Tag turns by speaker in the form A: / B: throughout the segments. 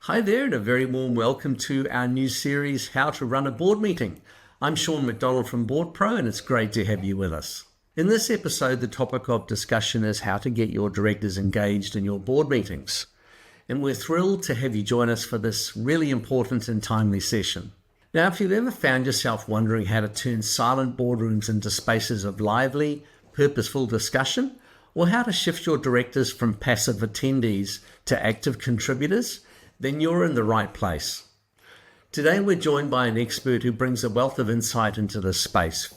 A: Hi there, and a very warm welcome to our new series, How to Run a Board Meeting. I'm Sean McDonald from Board Pro, and it's great to have you with us. In this episode, the topic of discussion is how to get your directors engaged in your board meetings. And we're thrilled to have you join us for this really important and timely session. Now, if you've ever found yourself wondering how to turn silent boardrooms into spaces of lively, purposeful discussion, or how to shift your directors from passive attendees to active contributors, then you're in the right place. Today we're joined by an expert who brings a wealth of insight into this space.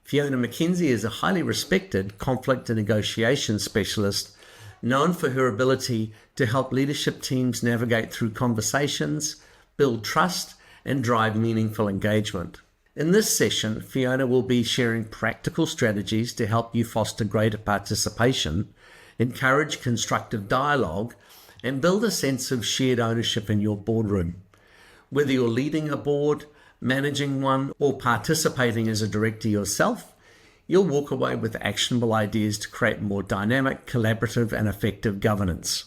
A: Fiona McKenzie is a highly respected conflict and negotiation specialist known for her ability to help leadership teams navigate through conversations, build trust, and drive meaningful engagement. In this session, Fiona will be sharing practical strategies to help you foster greater participation, encourage constructive dialogue, and build a sense of shared ownership in your boardroom. Whether you're leading a board, managing one, or participating as a director yourself, you'll walk away with actionable ideas to create more dynamic, collaborative, and effective governance.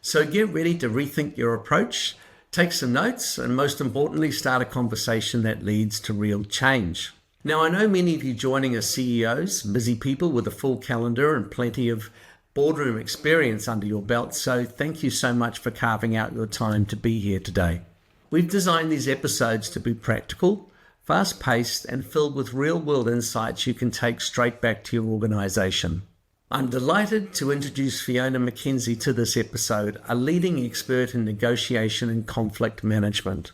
A: So get ready to rethink your approach, take some notes, and most importantly, start a conversation that leads to real change. Now, I know many of you joining are CEOs, busy people with a full calendar and plenty of boardroom experience under your belt, so thank you so much for carving out your time to be here today. We've designed these episodes to be practical, fast-paced, and filled with real-world insights you can take straight back to your organization. I'm delighted to introduce Fiona McKenzie to this episode, a leading expert in negotiation and conflict management.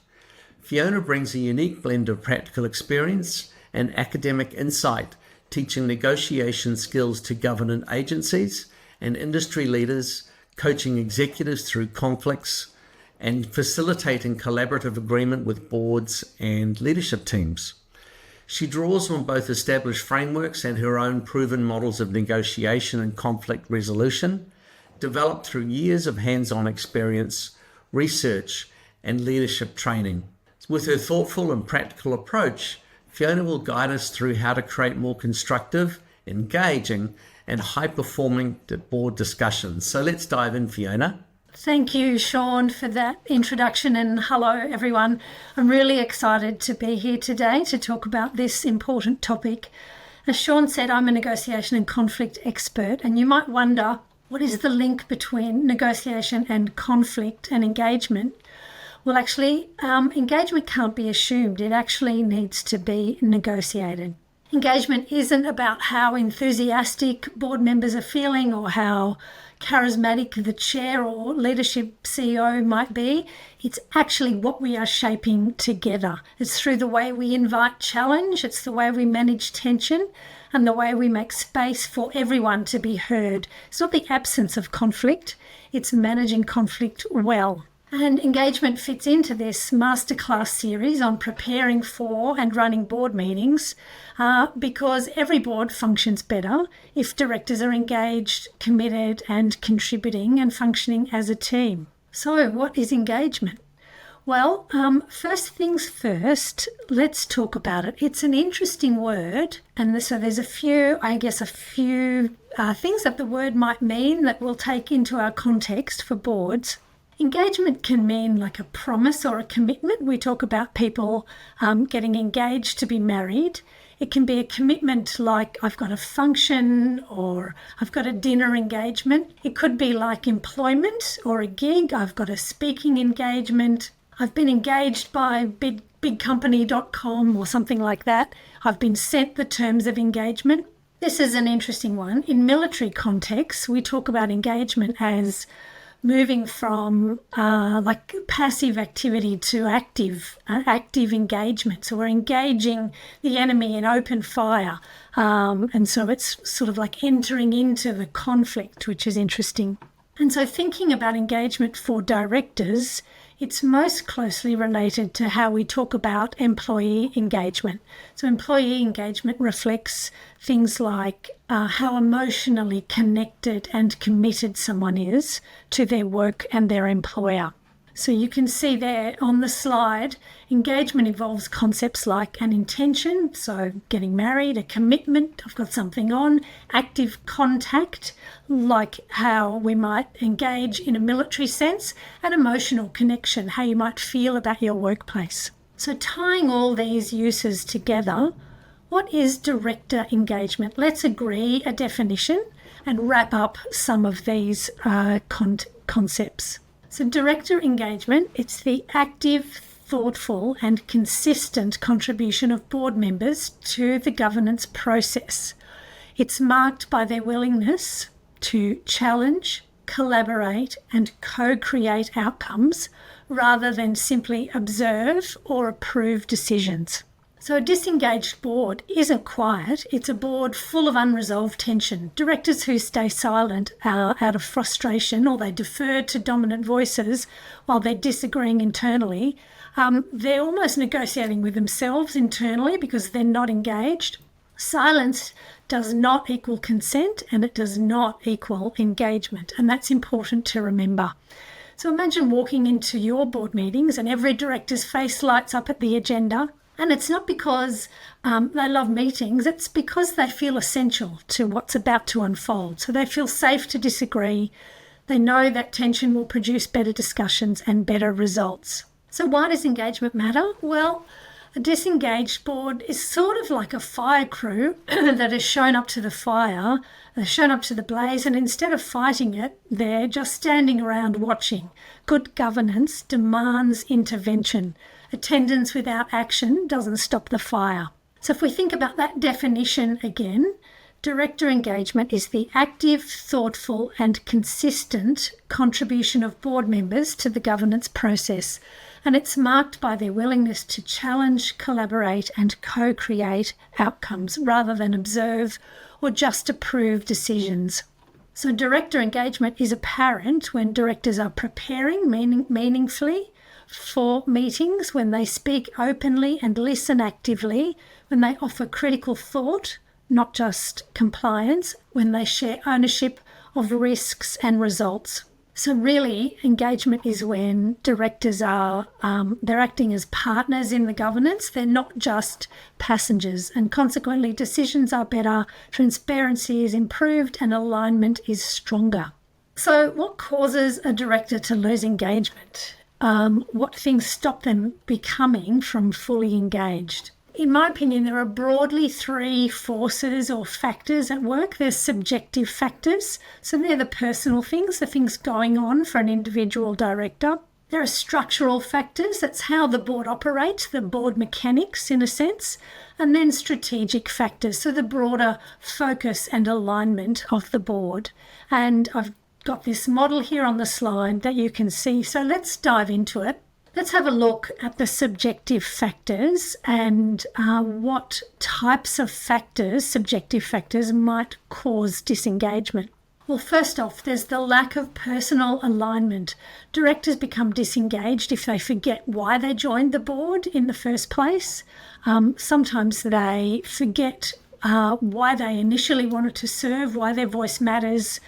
A: Fiona brings a unique blend of practical experience and academic insight, teaching negotiation skills to government agencies and industry leaders, coaching executives through conflicts, and facilitating collaborative agreement with boards and leadership teams. She draws on both established frameworks and her own proven models of negotiation and conflict resolution, developed through years of hands-on experience, research, and leadership training. With her thoughtful and practical approach, Fiona will guide us through how to create more constructive, engaging, and high-performing board discussions. So let's dive in, Fiona.
B: Thank you, Sean, for that introduction, and hello, everyone. I'm really excited to be here today to talk about this important topic. As Sean said, I'm a negotiation and conflict expert, and you might wonder, what is the link between negotiation and conflict and engagement? Well, actually, engagement can't be assumed. It actually needs to be negotiated. Engagement isn't about how enthusiastic board members are feeling or how charismatic the chair or leadership CEO might be. It's actually what we are shaping together. It's through the way we invite challenge, it's the way we manage tension, and the way we make space for everyone to be heard. It's not the absence of conflict, it's managing conflict well. And engagement fits into this masterclass series on preparing for and running board meetings because every board functions better if directors are engaged, committed, and contributing and functioning as a team. So what is engagement? Well, first things first, let's talk about it. It's an interesting word, and so there's a few things that the word might mean that we'll take into our context for boards. Engagement can mean like a promise or a commitment. We talk about people getting engaged to be married. It can be a commitment like I've got a function or I've got a dinner engagement. It could be like employment or a gig. I've got a speaking engagement. I've been engaged by bigcompany.com or something like that. I've been sent the terms of engagement. This is an interesting one. In military contexts, we talk about engagement as moving from like passive activity to active engagement. So we're engaging the enemy in open fire. And so it's sort of like entering into the conflict, which is interesting. And so thinking about engagement for directors, it's most closely related to how we talk about employee engagement. So employee engagement reflects things like how emotionally connected and committed someone is to their work and their employer. So you can see there on the slide, engagement involves concepts like an intention, so getting married, a commitment, I've got something on, active contact, like how we might engage in a military sense, and emotional connection, how you might feel about your workplace. So tying all these uses together, what is director engagement? Let's agree a definition and wrap up some of these concepts. So director engagement, it's the active, thoughtful and consistent contribution of board members to the governance process. It's marked by their willingness to challenge, collaborate and co-create outcomes rather than simply observe or approve decisions. So a disengaged board isn't quiet, it's a board full of unresolved tension. Directors who stay silent out of frustration or they defer to dominant voices while they're disagreeing internally, they're almost negotiating with themselves internally because they're not engaged. Silence does not equal consent and it does not equal engagement, and that's important to remember. So imagine walking into your board meetings and every director's face lights up at the agenda. And it's not because they love meetings, it's because they feel essential to what's about to unfold. So they feel safe to disagree. They know that tension will produce better discussions and better results. So why does engagement matter? Well, a disengaged board is sort of like a fire crew that has shown up to the fire, they've shown up to the blaze, and instead of fighting it, they're just standing around watching. Good governance demands intervention. Attendance without action doesn't stop the fire. So if we think about that definition again, director engagement is the active, thoughtful and consistent contribution of board members to the governance process. And it's marked by their willingness to challenge, collaborate and co-create outcomes rather than observe or just approve decisions. So director engagement is apparent when directors are preparing meaningfully for meetings, when they speak openly and listen actively, when they offer critical thought, not just compliance, when they share ownership of risks and results. So really, engagement is when directors are, they're acting as partners in the governance. They're not just passengers, and consequently decisions are better, transparency is improved and alignment is stronger. So what causes a director to lose engagement? What things stop them becoming from fully engaged? In my opinion, there are broadly three forces or factors at work. There's subjective factors, so they're the personal things, the things going on for an individual director. There are structural factors, that's how the board operates, the board mechanics in a sense, and then strategic factors, so the broader focus and alignment of the board. And I've got this model here on the slide that you can see, so let's dive into it. Let's have a look at the subjective factors and what types of factors, subjective factors, might cause disengagement. Well, first off, there's the lack of personal alignment. Directors become disengaged if they forget why they joined the board in the first place. Sometimes they forget why they initially wanted to serve, why their voice matters.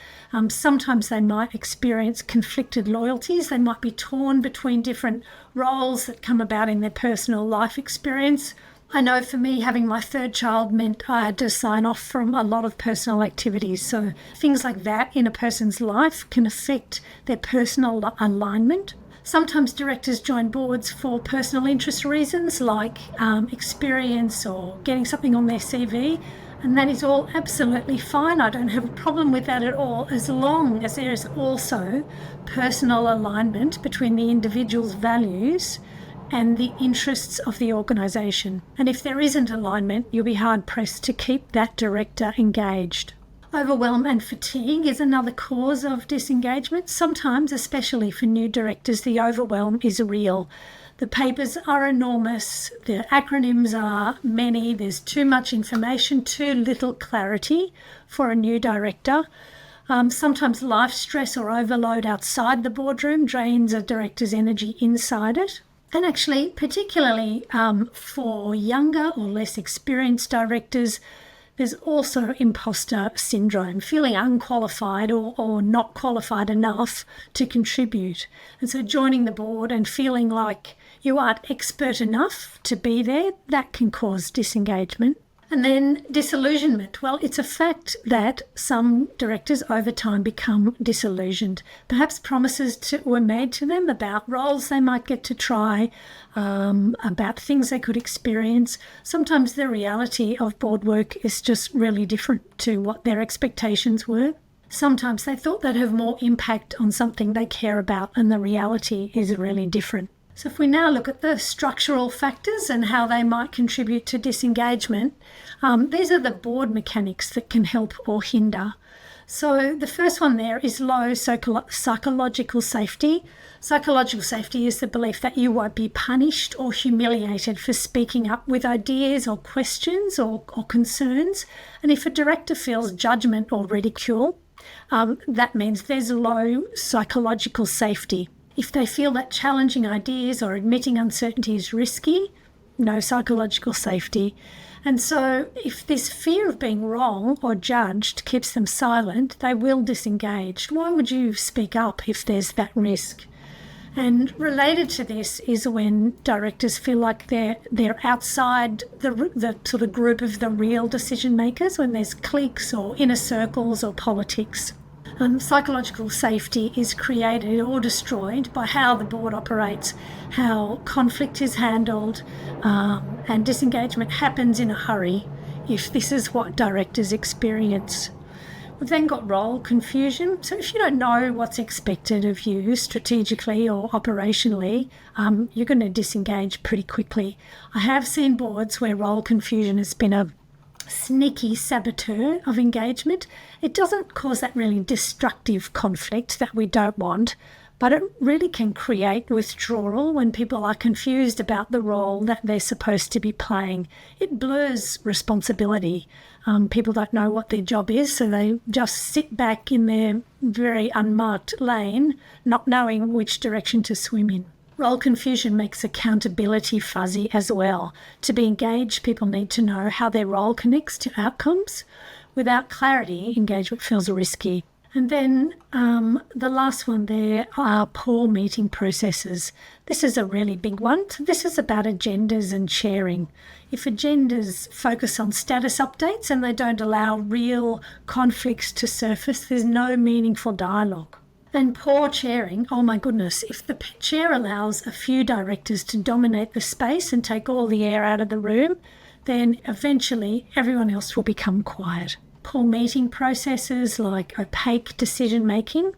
B: Sometimes they might experience conflicted loyalties. They might be torn between different roles that come about in their personal life experience. I know for me, having my third child meant I had to sign off from a lot of personal activities. So things like that in a person's life can affect their personal alignment. Sometimes directors join boards for personal interest reasons like experience or getting something on their CV, and that is all absolutely fine. I don't have a problem with that at all, as long as there is also personal alignment between the individual's values and the interests of the organisation. And if there isn't alignment, you'll be hard-pressed to keep that director engaged. Overwhelm and fatigue is another cause of disengagement. Sometimes, especially for new directors, the overwhelm is real. The papers are enormous, the acronyms are many, there's too much information, too little clarity for a new director. Sometimes life stress or overload outside the boardroom drains a director's energy inside it. And actually, particularly for younger or less experienced directors, There's also imposter syndrome, feeling unqualified or not qualified enough to contribute. And so joining the board and feeling like you aren't expert enough to be there, that can cause disengagement. And then disillusionment. Well, it's a fact that some directors over time become disillusioned. Perhaps promises were made to them about roles they might get to try, about things they could experience. Sometimes the reality of board work is just really different to what their expectations were. Sometimes they thought they'd have more impact on something they care about, and the reality is really different. So if we now look at the structural factors and how they might contribute to disengagement, these are the board mechanics that can help or hinder. So the first one there is low psychological safety. Psychological safety is the belief that you won't be punished or humiliated for speaking up with ideas or questions or concerns. And if a director feels judgment or ridicule, that means there's low psychological safety. If they feel that challenging ideas or admitting uncertainty is risky, no psychological safety. And so if this fear of being wrong or judged keeps them silent, they will disengage. Why would you speak up if there's that risk? And related to this is when directors feel like they're outside the sort of group of the real decision makers, when there's cliques or inner circles or politics. Psychological safety is created or destroyed by how the board operates, how conflict is handled, and disengagement happens in a hurry if this is what directors experience. We've then got role confusion. So if you don't know what's expected of you strategically or operationally, you're going to disengage pretty quickly. I have seen boards where role confusion has been a sneaky saboteur of engagement. It doesn't cause that really destructive conflict that we don't want, but it really can create withdrawal when people are confused about the role that they're supposed to be playing. It blurs responsibility. People don't know what their job is, so they just sit back in their very unmarked lane, not knowing which direction to swim in. Role confusion makes accountability fuzzy as well. To be engaged, people need to know how their role connects to outcomes. Without clarity, engagement feels risky. And then the last one there are poor meeting processes. This is a really big one. This is about agendas and sharing. If agendas focus on status updates and they don't allow real conflicts to surface, there's no meaningful dialogue. And poor chairing, oh my goodness, if the chair allows a few directors to dominate the space and take all the air out of the room, then eventually everyone else will become quiet. Poor meeting processes like opaque decision making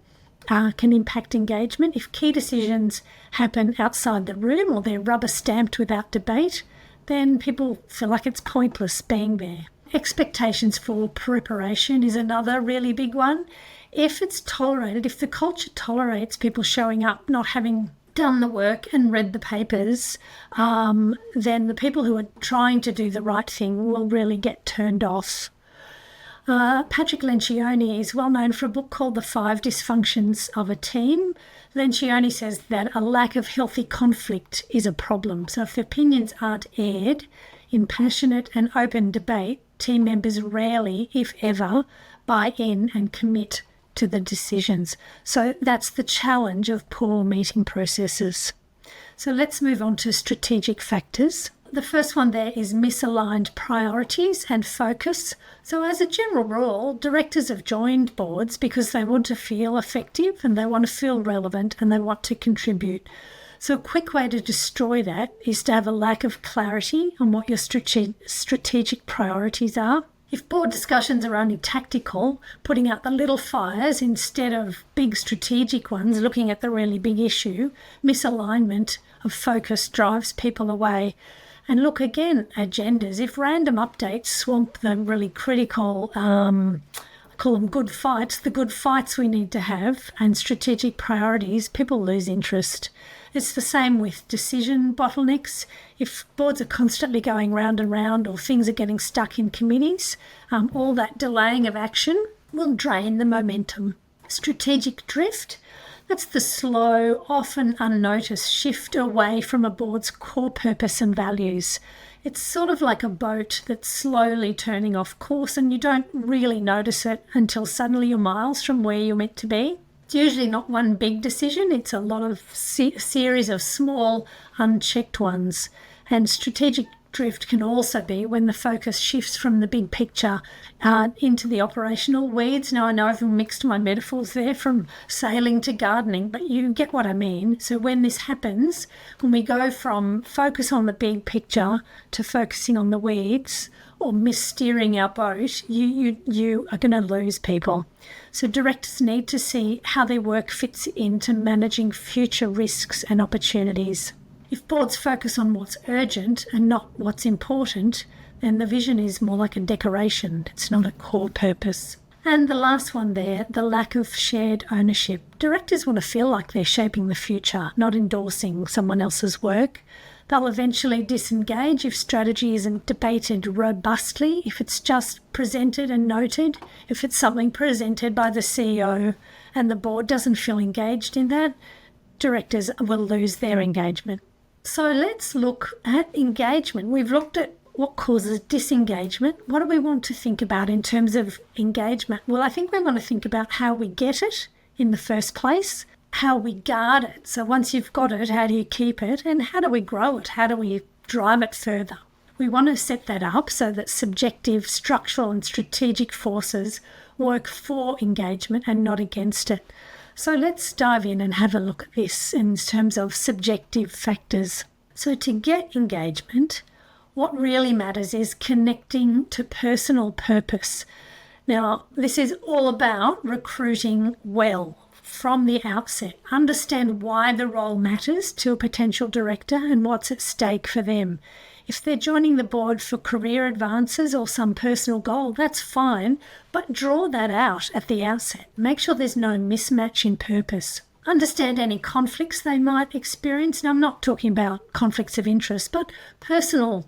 B: can impact engagement. If key decisions happen outside the room or they're rubber stamped without debate, then people feel like it's pointless being there. Expectations for preparation is another really big one. If it's tolerated, if the culture tolerates people showing up, not having done the work and read the papers, then the people who are trying to do the right thing will really get turned off. Patrick Lencioni is well known for a book called The 5 Dysfunctions of a Team. Lencioni says that a lack of healthy conflict is a problem. So if opinions aren't aired in passionate and open debate, team members rarely, if ever, buy in and commit to the decisions. So that's the challenge of poor meeting processes. So let's move on to strategic factors. The first one there is misaligned priorities and focus. So as a general rule, directors have joined boards because they want to feel effective and they want to feel relevant and they want to contribute. So a quick way to destroy that is to have a lack of clarity on what your strategic priorities are. If board discussions are only tactical, putting out the little fires instead of big strategic ones, looking at the really big issue, misalignment of focus drives people away. And look again, agendas. If random updates swamp the really critical, I call them good fights, the good fights we need to have, and strategic priorities, people lose interest. It's the same with decision bottlenecks. If boards are constantly going round and round or things are getting stuck in committees, all that delaying of action will drain the momentum. Strategic drift. That's the slow, often unnoticed shift away from a board's core purpose and values. It's sort of like a boat that's slowly turning off course and you don't really notice it until suddenly you're miles from where you're meant to be. It's usually not one big decision, it's a lot of series of small, unchecked ones. And strategic drift can also be when the focus shifts from the big picture into the operational weeds. Now, I know I've mixed my metaphors there from sailing to gardening, but you get what I mean. So when this happens, when we go from focus on the big picture to focusing on the weeds or missteering our boat, you are going to lose people. So directors need to see how their work fits into managing future risks and opportunities. If boards focus on what's urgent and not what's important, then the vision is more like a decoration. It's not a core purpose. And the last one there, the lack of shared ownership. Directors want to feel like they're shaping the future, not endorsing someone else's work. They'll eventually disengage if strategy isn't debated robustly, if it's just presented and noted, if it's something presented by the CEO and the board doesn't feel engaged in that, directors will lose their engagement. So let's look at engagement. We've looked at what causes disengagement. What do we want to think about in terms of engagement? Well, I think we want to think about how we get it in the first place, how we guard it. So once you've got it, how do you keep it? And how do we grow it? How do we drive it further? We want to set that up so that subjective, structural and strategic forces work for engagement and not against it. So let's dive in and have a look at this in terms of subjective factors. So to get engagement, what really matters is connecting to personal purpose. Now, this is all about recruiting well from the outset. Understand why the role matters to a potential director and what's at stake for them. If they're joining the board for career advances or some personal goal, that's fine, but draw that out at the outset. Make sure there's no mismatch in purpose. Understand any conflicts they might experience. Now, I'm not talking about conflicts of interest, but personal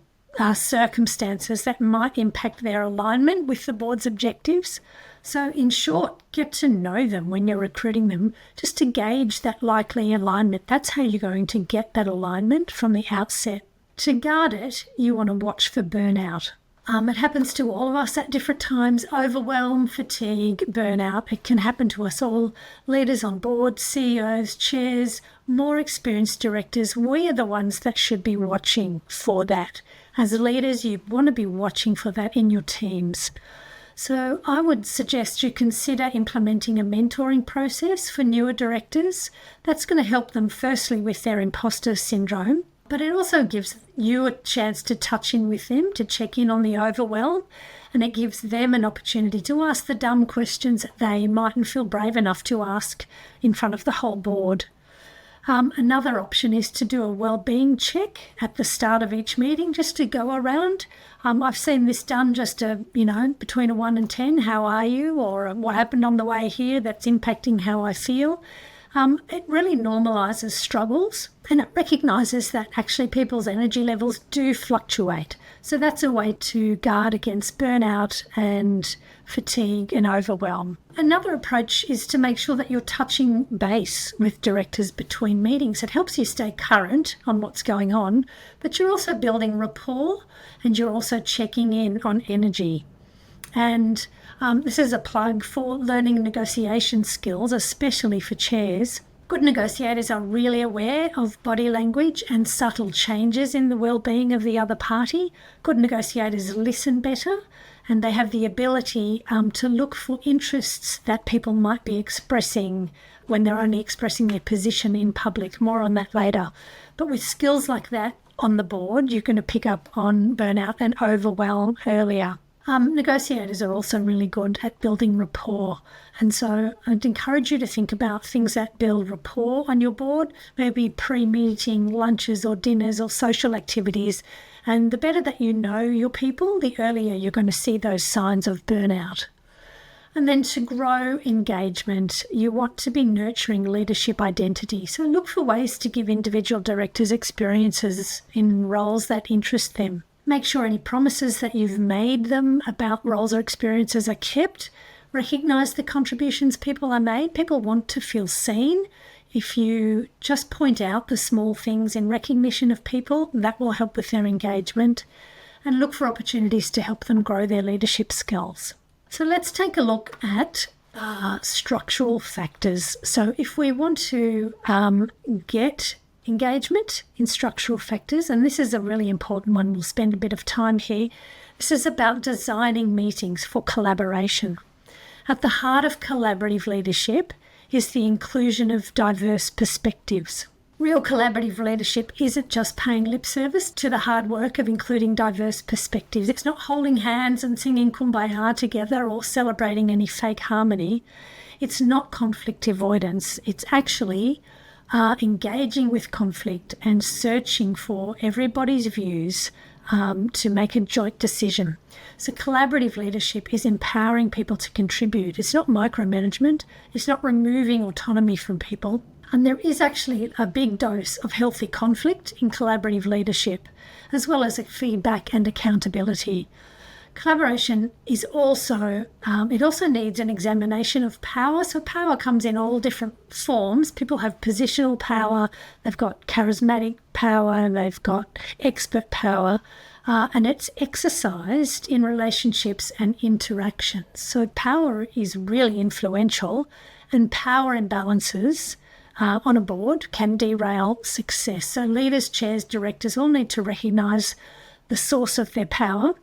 B: circumstances that might impact their alignment with the board's objectives. So in short, get to know them when you're recruiting them, just to gauge that likely alignment. That's how you're going to get that alignment from the outset. To guard it, you want to watch for burnout. It happens to all of us at different times. Overwhelm, fatigue, burnout. It can happen to us all. Leaders on board, CEOs, chairs, more experienced directors. We are the ones that should be watching for that. As leaders, you want to be watching for that in your teams. So I would suggest you consider implementing a mentoring process for newer directors. That's going to help them firstly with their imposter syndrome, but it also gives you a chance to touch in with them, to check in on the overwhelm, and it gives them an opportunity to ask the dumb questions that they mightn't feel brave enough to ask in front of the whole board. Another option is to do a well-being check at the start of each meeting, just to go around. I've seen this done just between a 1 and 10, how are you? Or what happened on the way here that's impacting how I feel. It really normalises struggles, and it recognises that actually people's energy levels do fluctuate. So that's a way to guard against burnout and fatigue and overwhelm. Another approach is to make sure that you're touching base with directors between meetings. It helps you stay current on what's going on, but you're also building rapport and you're also checking in on energy. And this is a plug for learning negotiation skills, especially for chairs. Good negotiators are really aware of body language and subtle changes in the well-being of the other party. Good negotiators listen better, and they have the ability to look for interests that people might be expressing when they're only expressing their position in public. More on that later. But with skills like that on the board, you're going to pick up on burnout and overwhelm earlier. Negotiators are also really good at building rapport. And so I'd encourage you to think about things that build rapport on your board, maybe pre-meeting lunches or dinners or social activities. And the better that you know your people, the earlier you're going to see those signs of burnout. And then to grow engagement, you want to be nurturing leadership identity. So look for ways to give individual directors experiences in roles that interest them. Make sure any promises that you've made them about roles or experiences are kept. Recognise the contributions people are made. People want to feel seen. If you just point out the small things in recognition of people, that will help with their engagement, and look for opportunities to help them grow their leadership skills. So let's take a look at structural factors. So if we want to get engagement in structural factors, and this is a really important one, we'll spend a bit of time here. This is about designing meetings for collaboration. At the heart of collaborative leadership is the inclusion of diverse perspectives. Real collaborative leadership isn't just paying lip service to the hard work of including diverse perspectives. It's not holding hands and singing Kumbaya together or celebrating any fake harmony. It's not conflict avoidance. It's actually engaging with conflict and searching for everybody's views to make a joint decision. So collaborative leadership is empowering people to contribute. It's not micromanagement. It's not removing autonomy from people. And there is actually a big dose of healthy conflict in collaborative leadership, as well as feedback and accountability. Collaboration is also, it also needs an examination of power. So power comes in all different forms. People have positional power, they've got charismatic power, they've got expert power, and it's exercised in relationships and interactions. So power is really influential, and power imbalances on a board can derail success. So leaders, chairs, directors all need to recognise the source of their power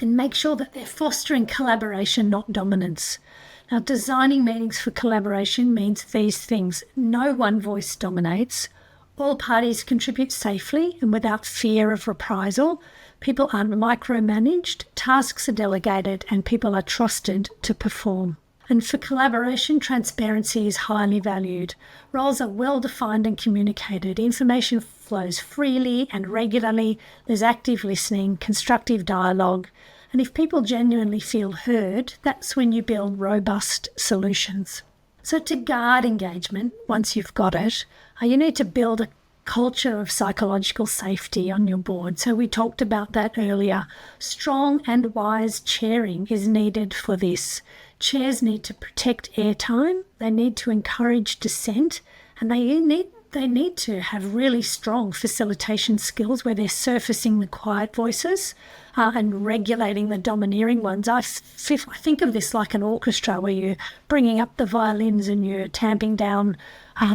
B: and make sure that they're fostering collaboration, not dominance. Now, designing meetings for collaboration means these things. No one voice dominates. All parties contribute safely and without fear of reprisal. People aren't micromanaged, tasks are delegated, and people are trusted to perform. And for collaboration, transparency is highly valued. Roles are well defined and communicated. Information flows freely and regularly. There's active listening, constructive dialogue. And if people genuinely feel heard, that's when you build robust solutions. So to guard engagement, once you've got it, you need to build a culture of psychological safety on your board. So we talked about that earlier. Strong and wise chairing is needed for this. Chairs need to protect airtime, they need to encourage dissent, and they need to have really strong facilitation skills where they're surfacing the quiet voices and regulating the domineering ones. I think of this like an orchestra where you're bringing up the violins and you're tamping down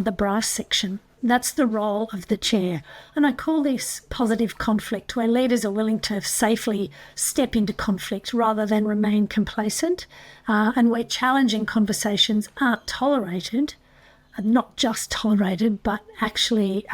B: the brass section. That's the role of the chair. And I call this positive conflict, where leaders are willing to safely step into conflict rather than remain complacent, and where challenging conversations aren't tolerated, not just tolerated, but actually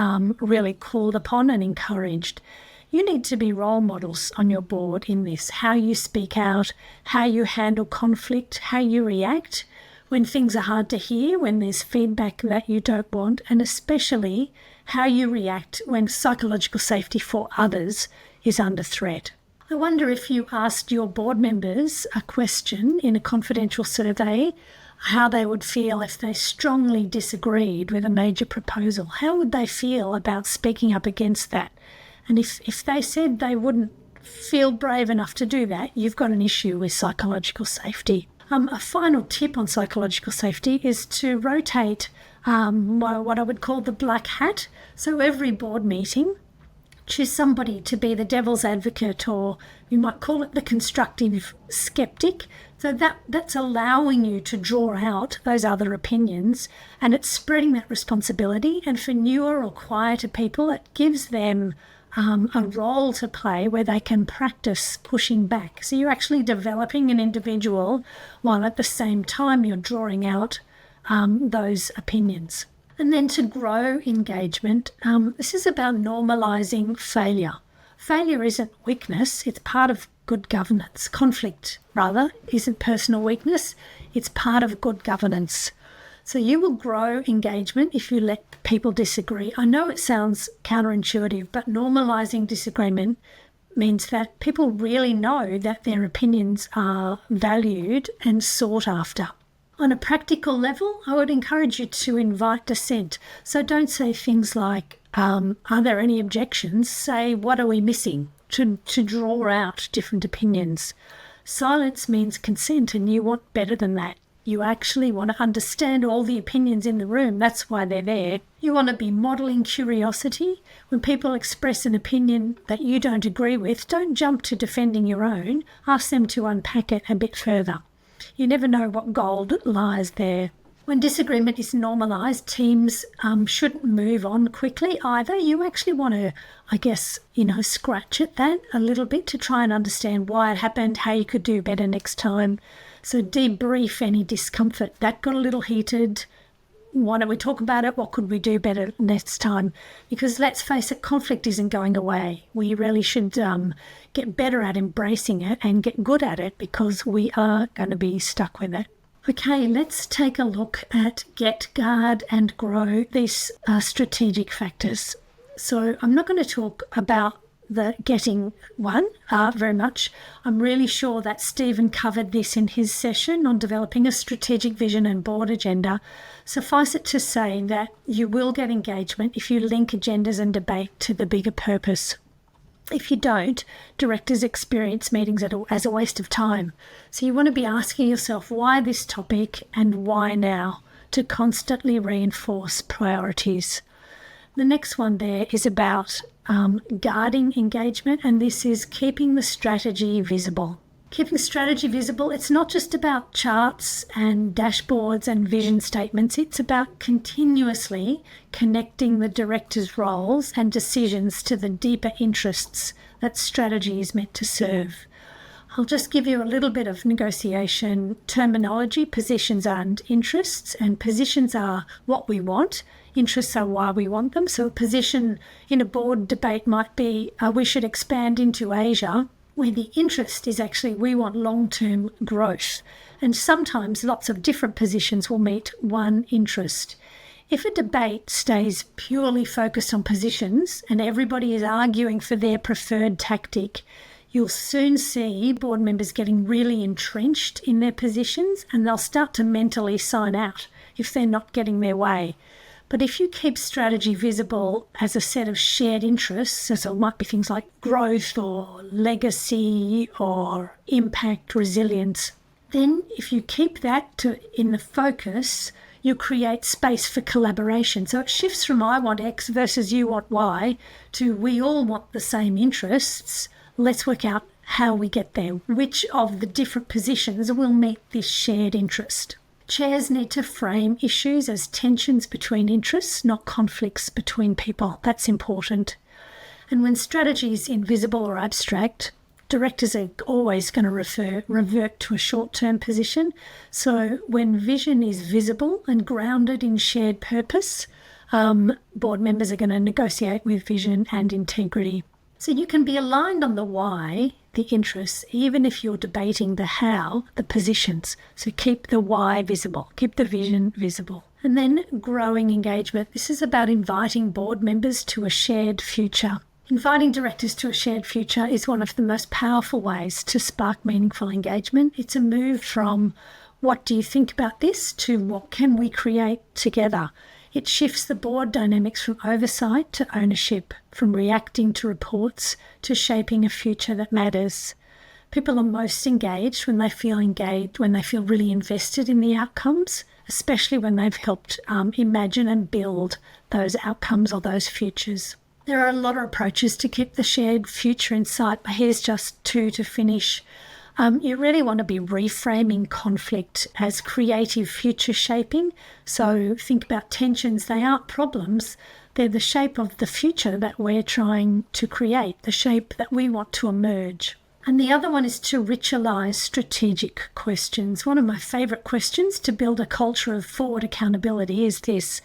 B: really called upon and encouraged. You need to be role models on your board in this, how you speak out, how you handle conflict, how you react when things are hard to hear, when there's feedback that you don't want, and especially how you react when psychological safety for others is under threat. I wonder if you asked your board members a question in a confidential survey, how they would feel if they strongly disagreed with a major proposal. How would they feel about speaking up against that? And if they said they wouldn't feel brave enough to do that, you've got an issue with psychological safety. A final tip on psychological safety is to rotate what I would call the black hat. So every board meeting, choose somebody to be the devil's advocate, or you might call it the constructive skeptic. So that's allowing you to draw out those other opinions, and it's spreading that responsibility. And for newer or quieter people, it gives them a role to play where they can practice pushing back. So you're actually developing an individual while at the same time you're drawing out those opinions. And then to grow engagement, this is about normalising failure. Failure isn't weakness, it's part of good governance. Conflict, rather, isn't personal weakness, it's part of good governance. So you will grow engagement if you let people disagree. I know it sounds counterintuitive, but normalising disagreement means that people really know that their opinions are valued and sought after. On a practical level, I would encourage you to invite dissent. So don't say things like, are there any objections? Say, what are we missing? To draw out different opinions. Silence means consent, and you want better than that. You actually want to understand all the opinions in the room. That's why they're there. You want to be modelling curiosity. When people express an opinion that you don't agree with, don't jump to defending your own. Ask them to unpack it a bit further. You never know what gold lies there. When disagreement is normalised, teams shouldn't move on quickly either. You actually want to, scratch at that a little bit to try and understand why it happened, how you could do better next time. So debrief any discomfort. That got a little heated. Why don't we talk about it? What could we do better next time? Because let's face it, conflict isn't going away. We really should get better at embracing it and get good at it, because we are going to be stuck with it. Okay, let's take a look at get, guard and grow, these strategic factors. So I'm not going to talk about the getting one very much. I'm really sure that Stephen covered this in his session on developing a strategic vision and board agenda. Suffice it to say that you will get engagement if you link agendas and debate to the bigger purpose. If you don't, directors experience meetings as a waste of time. So you want to be asking yourself, why this topic and why now, to constantly reinforce priorities. The next one there is about guarding engagement, and this is keeping the strategy visible. Keeping strategy visible, it's not just about charts and dashboards and vision statements. It's about continuously connecting the directors' roles and decisions to the deeper interests that strategy is meant to serve. I'll just give you a little bit of negotiation terminology. Positions and interests, and positions are what we want. Interests are why we want them. So a position in a board debate might be we should expand into Asia, where the interest is actually we want long-term growth. And sometimes lots of different positions will meet one interest. If a debate stays purely focused on positions and everybody is arguing for their preferred tactic, you'll soon see board members getting really entrenched in their positions, and they'll start to mentally sign out if they're not getting their way. But if you keep strategy visible as a set of shared interests, so it might be things like growth or legacy or impact, resilience, then if you keep that in the focus, you create space for collaboration. So it shifts from I want X versus you want Y to we all want the same interests. Let's work out how we get there. Which of the different positions will meet this shared interest? Chairs need to frame issues as tensions between interests, not conflicts between people. That's important. And when strategy is invisible or abstract, directors are always going to revert to a short-term position. So when vision is visible and grounded in shared purpose, board members are going to negotiate with vision and integrity. So you can be aligned on the why, the interests, even if you're debating the how, the positions. So keep the why visible, keep the vision visible. And then growing engagement. This is about inviting board members to a shared future. Inviting directors to a shared future is one of the most powerful ways to spark meaningful engagement. It's a move from what do you think about this to what can we create together. It shifts the board dynamics from oversight to ownership, from reacting to reports to shaping a future that matters. People are most engaged, when they feel really invested in the outcomes, especially when they've helped imagine and build those outcomes or those futures. There are a lot of approaches to keep the shared future in sight, but here's just two to finish. You really want to be reframing conflict as creative future shaping. So think about tensions. They aren't problems. They're the shape of the future that we're trying to create, the shape that we want to emerge. And the other one is to ritualise strategic questions. One of my favourite questions to build a culture of forward accountability is this: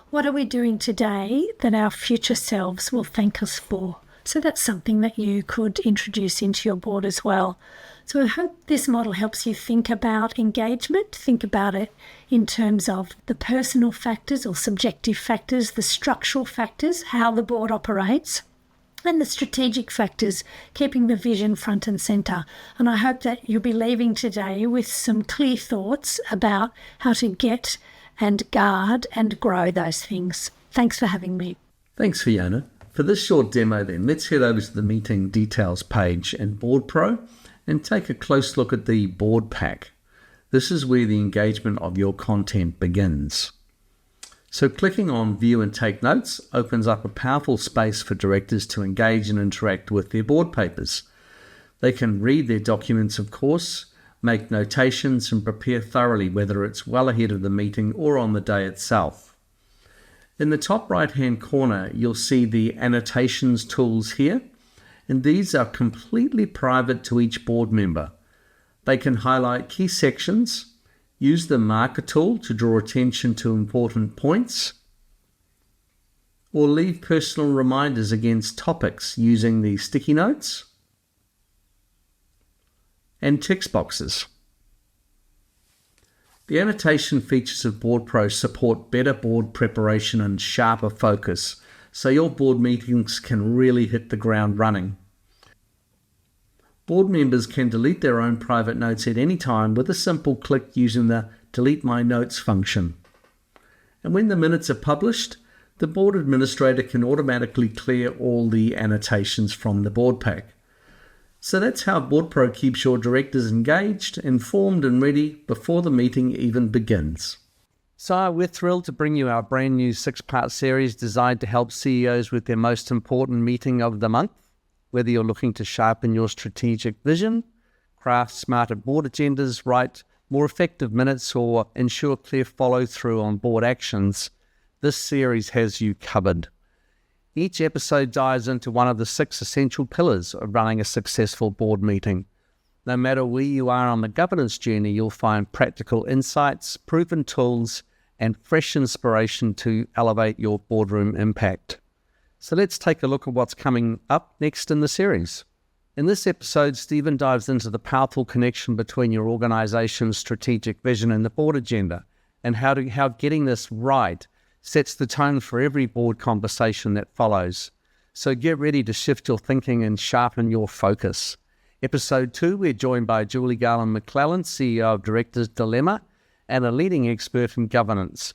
B: what are we doing today that our future selves will thank us for? So that's something that you could introduce into your board as well. So I hope this model helps you think about engagement, think about it in terms of the personal factors or subjective factors, the structural factors, how the board operates, and the strategic factors, keeping the vision front and centre. And I hope that you'll be leaving today with some clear thoughts about how to get and guard and grow those things. Thanks for having me.
A: Thanks, Fiona. For this short demo then, let's head over to the meeting details page in BoardPro and take a close look at the board pack. This is where the engagement of your content begins. So clicking on View and Take Notes opens up a powerful space for directors to engage and interact with their board papers. They can read their documents, of course, make notations and prepare thoroughly, whether it's well ahead of the meeting or on the day itself. In the top right-hand corner, you'll see the annotations tools here, and these are completely private to each board member. They can highlight key sections, use the marker tool to draw attention to important points, or leave personal reminders against topics using the sticky notes and text boxes. The annotation features of BoardPro support better board preparation and sharper focus, so your board meetings can really hit the ground running. Board members can delete their own private notes at any time with a simple click using the Delete My Notes function. And when the minutes are published, the board administrator can automatically clear all the annotations from the board pack. So that's how BoardPro keeps your directors engaged, informed and ready before the meeting even begins. So we're thrilled to bring you our brand new 6-part series designed to help CEOs with their most important meeting of the month. Whether you're looking to sharpen your strategic vision, craft smarter board agendas, write more effective minutes, or ensure clear follow-through on board actions, this series has you covered. Each episode dives into one of the 6 essential pillars of running a successful board meeting. No matter where you are on the governance journey, you'll find practical insights, proven tools, and fresh inspiration to elevate your boardroom impact. So let's take a look at what's coming up next in the series. In this episode, Stephen dives into the powerful connection between your organization's strategic vision and the board agenda, and how getting this right sets the tone for every board conversation that follows. So get ready to shift your thinking and sharpen your focus. Episode 2, we're joined by Julie Garland-McClellan, CEO of Directors Dilemma, and a leading expert in governance.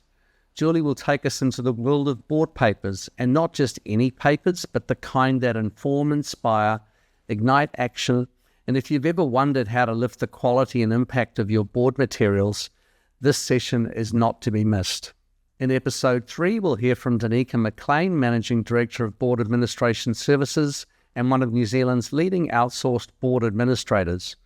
A: Julie will take us into the world of board papers, and not just any papers, but the kind that inform, inspire, ignite action. And if you've ever wondered how to lift the quality and impact of your board materials, this session is not to be missed. In episode 3, we'll hear from Danica McLean, Managing Director of Board Administration Services and one of New Zealand's leading outsourced board administrators.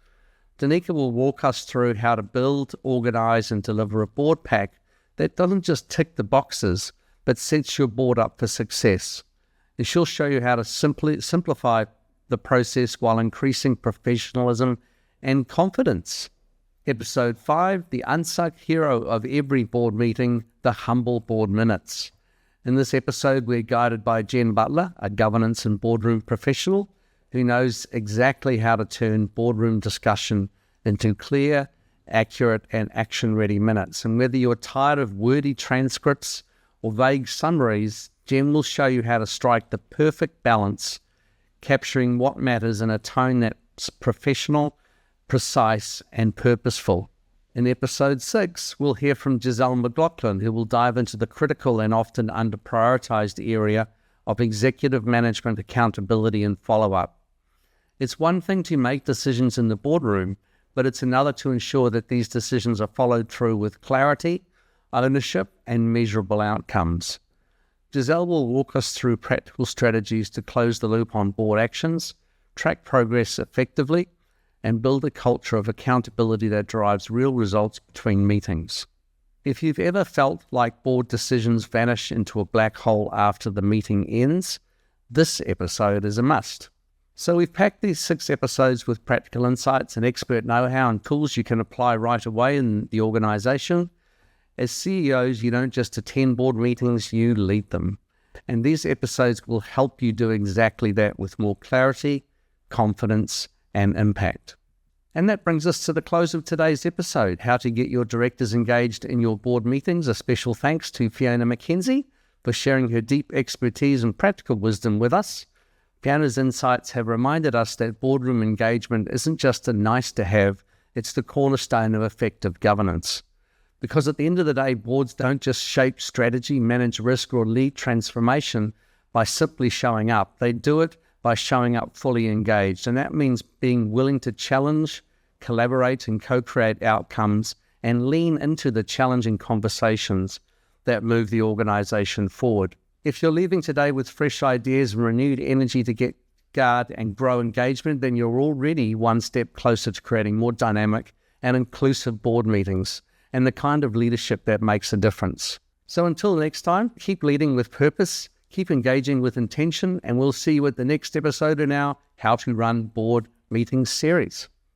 A: Danica will walk us through how to build, organise and deliver a board pack that doesn't just tick the boxes, but sets your board up for success. And she'll show you how to simplify the process while increasing professionalism and confidence. Episode 5, the unsung hero of every board meeting, the humble board minutes. In this episode, we're guided by Jen Butler, a governance and boardroom professional who knows exactly how to turn boardroom discussion into clear, accurate and action-ready minutes. And whether you're tired of wordy transcripts or vague summaries, Jen will show you how to strike the perfect balance, capturing what matters in a tone that's professional, precise and purposeful. In episode 6, we'll hear from Giselle McLaughlin, who will dive into the critical and often under-prioritized area of executive management accountability and follow-up. It's one thing to make decisions in the boardroom, but it's another to ensure that these decisions are followed through with clarity, ownership, and measurable outcomes. Giselle will walk us through practical strategies to close the loop on board actions, track progress effectively, and build a culture of accountability that drives real results between meetings. If you've ever felt like board decisions vanish into a black hole after the meeting ends, this episode is a must. So we've packed these 6 episodes with practical insights and expert know-how and tools you can apply right away in the organization. As CEOs, you don't just attend board meetings, you lead them. And these episodes will help you do exactly that with more clarity, confidence, and impact. And that brings us to the close of today's episode, how to get your directors engaged in your board meetings. A special thanks to Fiona McKenzie for sharing her deep expertise and practical wisdom with us. Fiona's insights have reminded us that boardroom engagement isn't just a nice to have, it's the cornerstone of effective governance. Because at the end of the day, boards don't just shape strategy, manage risk, or lead transformation by simply showing up. They do it by showing up fully engaged. And that means being willing to challenge, collaborate, and co-create outcomes and lean into the challenging conversations that move the organization forward. If you're leaving today with fresh ideas and renewed energy to get guard and grow engagement, then you're already one step closer to creating more dynamic and inclusive board meetings and the kind of leadership that makes a difference. So until next time, keep leading with purpose, keep engaging with intention, and we'll see you at the next episode in our How to Run Board Meetings series.